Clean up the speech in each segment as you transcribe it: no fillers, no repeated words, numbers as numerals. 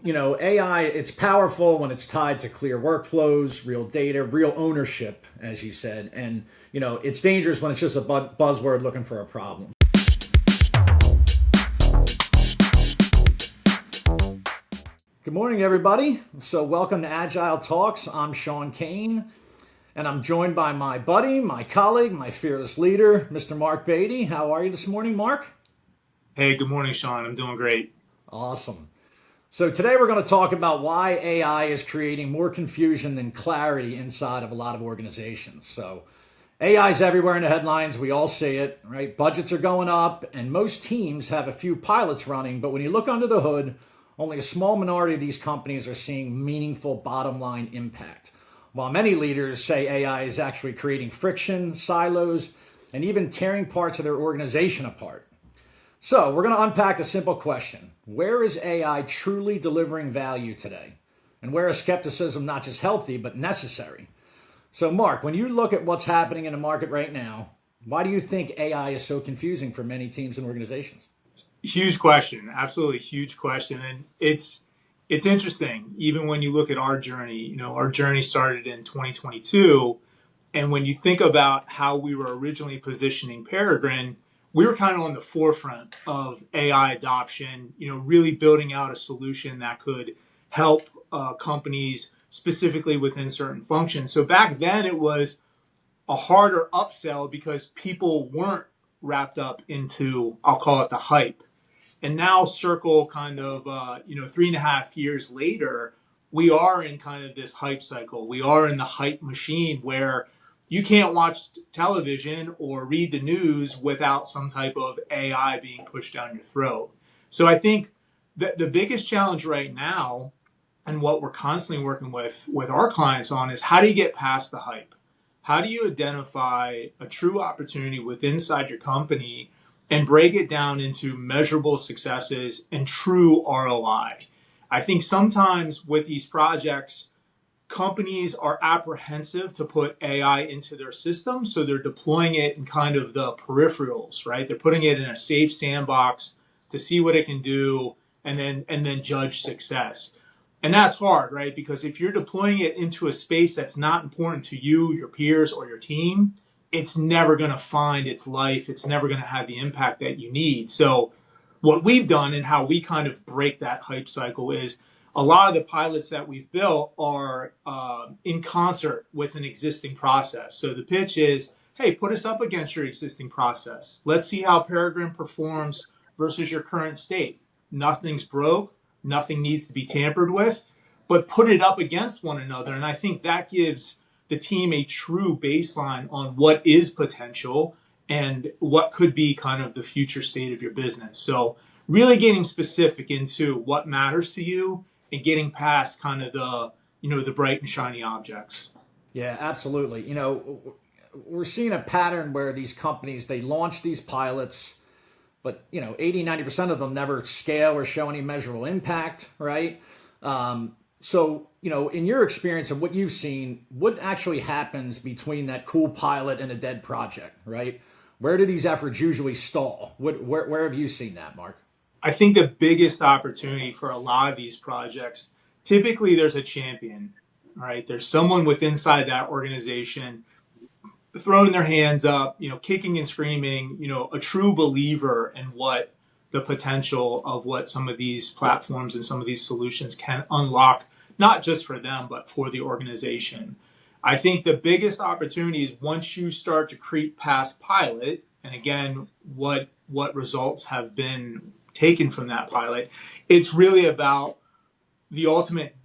AI, it's powerful when it's tied to clear workflows, real data, real ownership, as you said. And, it's dangerous when it's just a buzzword looking for a problem. Good morning, everybody. So welcome to Agile Talks. I'm Sean Kane, and I'm joined by my buddy, my colleague, my fearless leader, Mr. Mark Batty. How are you this morning, Mark? Hey, good morning, Sean. I'm doing great. Awesome. So today we're going to talk about why AI is creating more confusion than clarity inside of a lot of organizations. So AI is everywhere in the headlines. We all see it, right? Budgets are going up, and most teams have a few pilots running. But when you look under the hood, only a small minority of these companies are seeing meaningful bottom line impact. While many leaders say AI is actually creating friction, silos, and even tearing parts of their organization apart. So we're going to unpack a simple question. Where is AI truly delivering value today? And where is skepticism not just healthy, but necessary? So Mark, when you look at what's happening in the market right now, why do you think AI is so confusing for many teams and organizations? Huge question. Absolutely huge question. And it's interesting, even when you look at our journey, our journey started in 2022. And when you think about how we were originally positioning Peregrine, we were kind of on the forefront of AI adoption, really building out a solution that could help companies specifically within certain functions. So back then it was a harder upsell because people weren't wrapped up into, I'll call it the hype. And now circle kind of, 3.5 years later, we are in kind of this hype cycle. We are in the hype machine where you can't watch television or read the news without some type of AI being pushed down your throat. So I think that the biggest challenge right now, and what we're constantly working with our clients on, is how do you get past the hype? How do you identify a true opportunity within inside your company and break it down into measurable successes and true ROI? I think sometimes with these projects, companies are apprehensive to put AI into their system, so they're deploying it in kind of the peripherals, right? They're putting it in a safe sandbox to see what it can do and then judge success. And that's hard, right? Because if you're deploying it into a space that's not important to you, your peers, or your team, it's never going to find its life. It's never going to have the impact that you need. So what we've done and how we kind of break that hype cycle is a lot of the pilots that we've built are in concert with an existing process. So the pitch is, hey, put us up against your existing process. Let's see how Peregrine performs versus your current state. Nothing's broke. Nothing needs to be tampered with, but put it up against one another. And I think that gives the team a true baseline on what is potential and what could be kind of the future state of your business. So really getting specific into what matters to you and getting past kind of the bright and shiny objects. Yeah, absolutely. We're seeing a pattern where these companies, they launch these pilots, but 80-90% of them never scale or show any measurable impact, right? So in your experience of what you've seen, what actually happens between that cool pilot and a dead project, right? Where do these efforts usually stall? Where have you seen that, Mark? I think the biggest opportunity for a lot of these projects, typically there's a champion, right? There's someone within inside that organization throwing their hands up, kicking and screaming, a true believer in what the potential of what some of these platforms and some of these solutions can unlock, not just for them, but for the organization. I think the biggest opportunity is once you start to creep past pilot, and again, what results have been taken from that pilot, it's really about the ultimate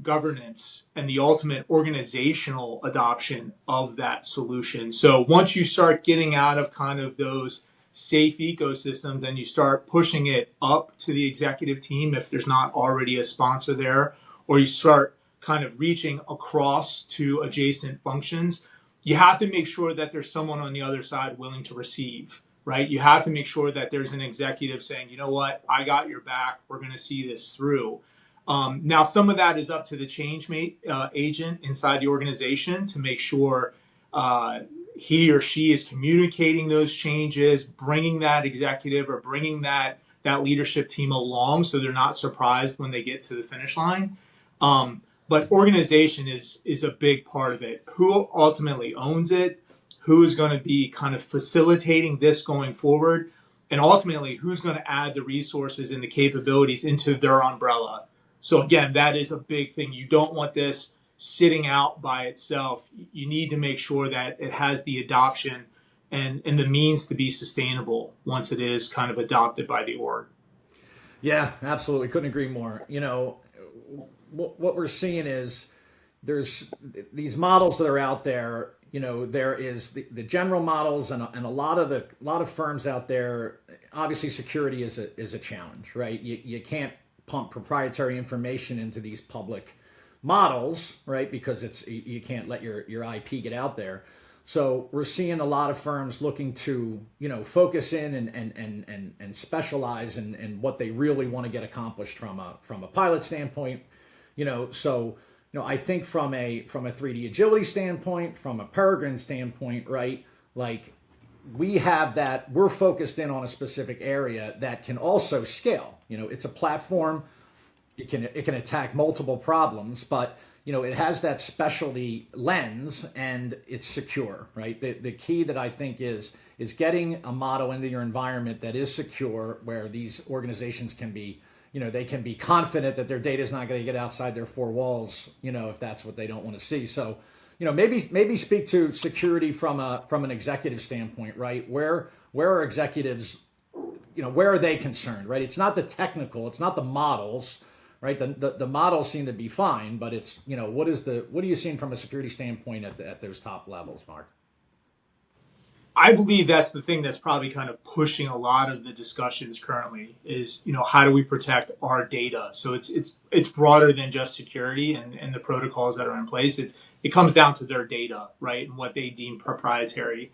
governance and the ultimate organizational adoption of that solution. So once you start getting out of kind of those safe ecosystems, then you start pushing it up to the executive team if there's not already a sponsor there, or you start kind of reaching across to adjacent functions. You have to make sure that there's someone on the other side willing to receive. Right? You have to make sure that there's an executive saying, you know what, I got your back. We're going to see this through. Now, some of that is up to the change agent inside the organization to make sure he or she is communicating those changes, bringing that executive or bringing that that leadership team along so they're not surprised when they get to the finish line. But organization is a big part of it. Who ultimately owns it? Who is going to be kind of facilitating this going forward? And ultimately, who's going to add the resources and the capabilities into their umbrella? So again, that is a big thing. You don't want this sitting out by itself. You need to make sure that it has the adoption and the means to be sustainable once it is kind of adopted by the org. Yeah, absolutely. Couldn't agree more. What we're seeing is there's these models that are out there. There is the general models and a lot of firms out there. Obviously, security is a challenge, right? You can't pump proprietary information into these public models, right? Because you can't let your IP get out there. So we're seeing a lot of firms looking to focus in and specialize in what they really want to get accomplished from a pilot standpoint. I think from a 3D agility standpoint, from a Peregrine standpoint, right? Like we're focused in on a specific area that can also scale. It's a platform. It can attack multiple problems, but it has that specialty lens and it's secure, right? The key that I think is getting a model into your environment that is secure, where these organizations can be, they can be confident that their data is not going to get outside their four walls, if that's what they don't want to see. So, maybe speak to security from an executive standpoint, right? Where are executives, where are they concerned, right? It's not the technical, it's not the models, right? The models seem to be fine, but it's, what are you seeing from a security standpoint at those top levels, Mark? I believe that's the thing that's probably kind of pushing a lot of the discussions currently is, how do we protect our data? So it's broader than just security and the protocols that are in place. It comes down to their data, right? And what they deem proprietary.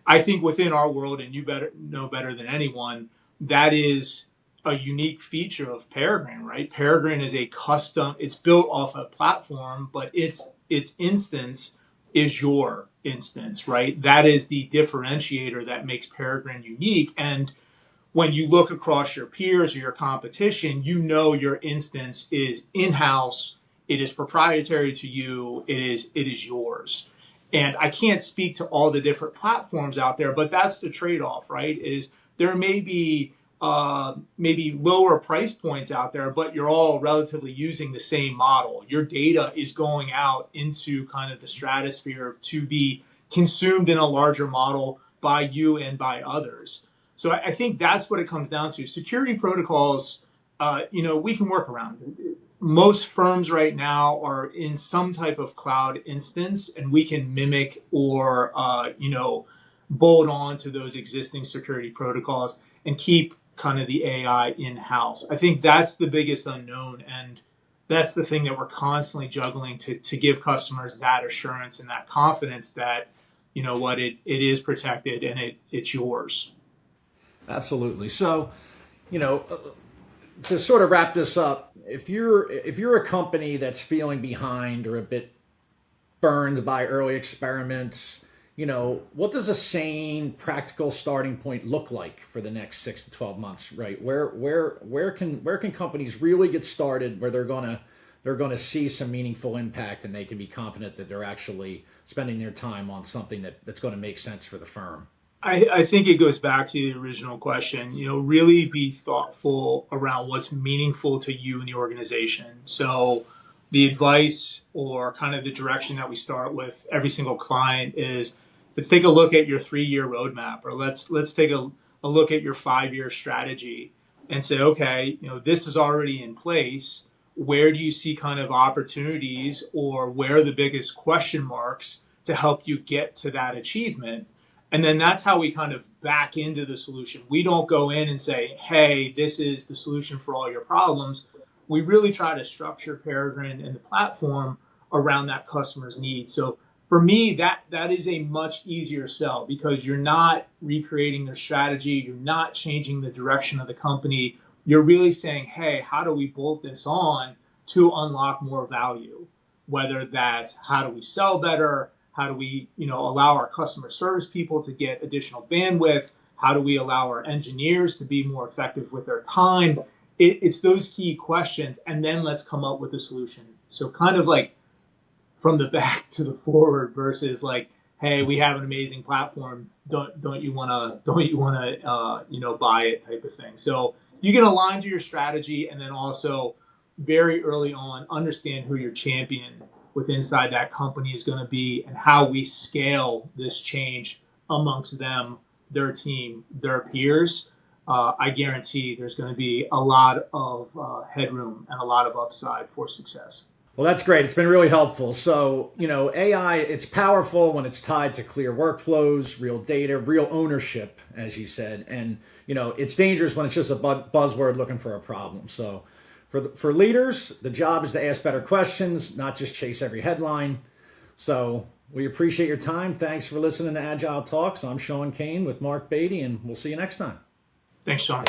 I think within our world, and you know better than anyone, that is a unique feature of Peregrine, right? Peregrine is it's built off a platform, but its instance is your instance, right? That is the differentiator that makes Peregrine unique. And when you look across your peers or your competition, your instance is in-house, it is proprietary to you, it is yours. And I can't speak to all the different platforms out there, but that's the trade-off, right? Is there may be maybe lower price points out there, but you're all relatively using the same model. Your data is going out into kind of the stratosphere to be consumed in a larger model by you and by others. So I think that's what it comes down to. Security protocols, we can work around. Most firms right now are in some type of cloud instance, and we can mimic or, bolt on to those existing security protocols and keep kind of the AI in-house. I think that's the biggest unknown, and that's the thing that we're constantly juggling to give customers that assurance and that confidence that, it is protected and it's yours. Absolutely. So, to sort of wrap this up, if you're a company that's feeling behind or a bit burned by early experiments, what does a sane, practical starting point look like for the next 6 to 12 months, right? Where can companies really get started where they're gonna see some meaningful impact and they can be confident that they're actually spending their time on something that's going to make sense for the firm? I think it goes back to the original question, really be thoughtful around what's meaningful to you in the organization. So the advice or kind of the direction that we start with every single client is, let's take a look at your 3-year roadmap, or let's take a look at your 5-year strategy and say, okay, this is already in place. Where do you see kind of opportunities, or where are the biggest question marks to help you get to that achievement? And then that's how we kind of back into the solution. We don't go in and say, hey, this is the solution for all your problems. We really try to structure Peregrine and the platform around that customer's needs. So for me, that is a much easier sell, because you're not recreating their strategy. You're not changing the direction of the company. You're really saying, hey, how do we bolt this on to unlock more value? Whether that's how do we sell better? How do we, allow our customer service people to get additional bandwidth? How do we allow our engineers to be more effective with their time? It's those key questions, and then let's come up with a solution. So kind of like from the back to the forward versus like, hey, we have an amazing platform. Don't you wanna buy it type of thing. So you can align to your strategy, and then also very early on understand who your champion with inside that company is going to be, and how we scale this change amongst them, their team, their peers. I guarantee there's going to be a lot of headroom and a lot of upside for success. Well, that's great. It's been really helpful. So, AI, it's powerful when it's tied to clear workflows, real data, real ownership, as you said. And, it's dangerous when it's just a buzzword looking for a problem. So for leaders, the job is to ask better questions, not just chase every headline. So we appreciate your time. Thanks for listening to Agile Talks. I'm Sean Kane with Mark Batty, and we'll see you next time. Thanks, Sean.